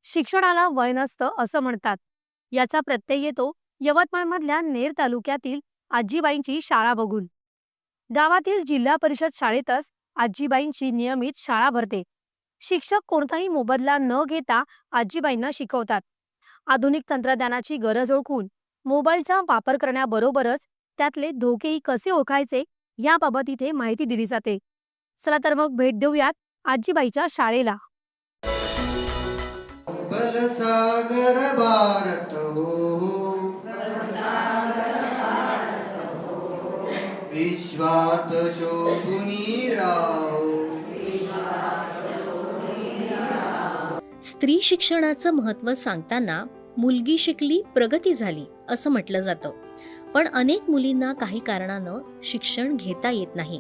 शिक्षणाला वय नसतं असं म्हणतात. याचा प्रत्यय येतो यवतमाळमधल्या नेर तालुक्यातील आजीबाईंची शाळा बघून. गावातील जिल्हा परिषद शाळेतच आजीबाईंची नियमित शाळा भरते. शिक्षक कोणताही मोबदला न घेता आजीबाईंना शिकवतात. आधुनिक तंत्रज्ञानाची गरज ओळखून मोबाईलचा वापर करण्याबरोबरच त्यातले धोकेही कसे ओळखायचे याबाबत इथे माहिती दिली जाते. चला तर मग भेट देऊयात आजीबाईच्या शाळेला. बलसागर भारत हो, विश्वात शोभुनी राहो. स्त्री शिक्षणाचं महत्त्व सांगताना मुलगी शिकली प्रगती झाली असं म्हटलं जातं. पण अनेक मुलींना काही कारणानं शिक्षण घेता येत नाही.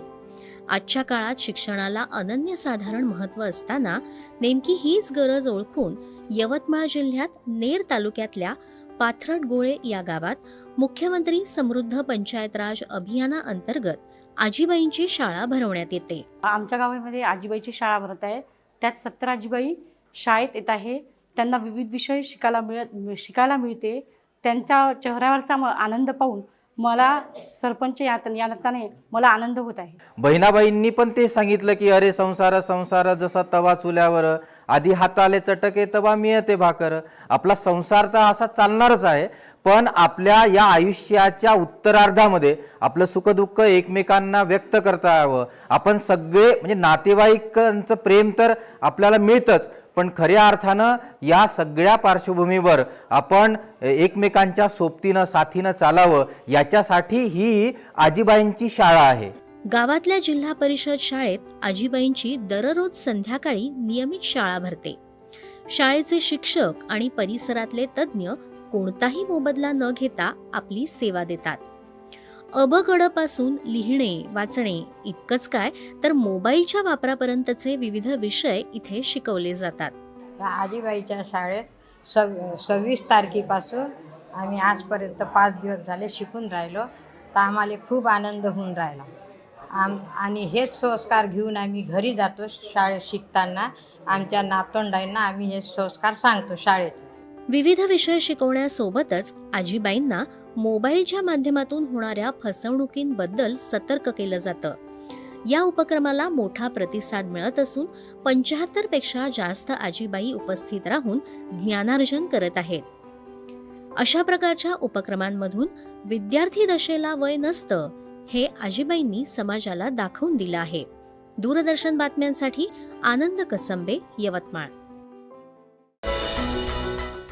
आजच्या काळात शिक्षणाला अनन्यसाधारण महत्त्व असताना नेमकी हीच गरज ओळखून यवतमाळ जिल्ह्यात नेर तालुक्यातल्या पाथरटगोळे या गावात मुख्यमंत्री समृद्ध पंचायत राज अभियानाअंतर्गत आजीबाईंची शाळा भरवण्यात येते. आमच्या गावामध्ये आजीबाईची शाळा भरत आहे. त्यात 17 आजीबाई शाळेत येत आहे. त्यांना विविध विषय शिकायला मिळते. त्यांच्या चेहऱ्यावरचा आनंद पाहून मला सरपंच या नात्याने मला आनंद होत आहे. बहिणाबाईंनी पण ते सांगितलं की अरे संसार संसार जसा तवा चुल्यावर, आधी हाताले चटके तवा मिळते भाकर. आपला संसार तर असा चालणारच आहे, पण आपल्या या आयुष्याच्या उत्तरार्धामध्ये आपलं सुखदुःख एकमेकांना व्यक्त करता यावं. आपण सगळे म्हणजे नातेवाईकांचं प्रेम तर आपल्याला मिळतंच, पण खऱ्या अर्थानं या सगळ्या पार्श्वभूमीवर आपण एकमेकांच्या सोबतीनं साथीनं चालावं, याच्यासाठी ही आजीबाईंची शाळा आहे. गावातल्या जिल्हा परिषद शाळेत आजीबाईंची दररोज संध्याकाळी नियमित शाळा भरते. शाळेचे शिक्षक आणि परिसरातले तज्ज्ञ कोणताही मोबदला न घेता आपली सेवा देतात. अबकडपासून लिहिणे वाचणे इतकंच काय तर मोबाईलच्या वापरापर्यंतचे विविध विषय इथे शिकवले जातात. या आजीबाईच्या शाळेत 26 तारखेपासून आम्ही आजपर्यंत 5 दिवस झाले शिकून राहिलो. तर आम्हाला खूप आनंद होऊन राहिला. आणि हेच संस्कार घेऊन आम्ही घरी जातो. शाळेत शिकताना आमच्या नातवंडांना आम्ही हे संस्कार सांगतो शाळेत. विविध विषय शिकवण्यासोबतच आजीबाईंना मोबाईलच्या माध्यमातून होणाऱ्या फसवणुकींबद्दल सतर्क केलं जातं. या उपक्रमाला मोठा प्रतिसाद मिळत असून 75 पेक्षा जास्त आजीबाई उपस्थित राहून ज्ञानार्जन करत आहेत. अशा प्रकारच्या उपक्रमांमधून विद्यार्थी दशेला वय नसतं हे आजीबाईंनी समाजाला दाखवून दिलं आहे. दूरदर्शन बातम्यांसाठी आनंद कसंबे, यवतमाळ.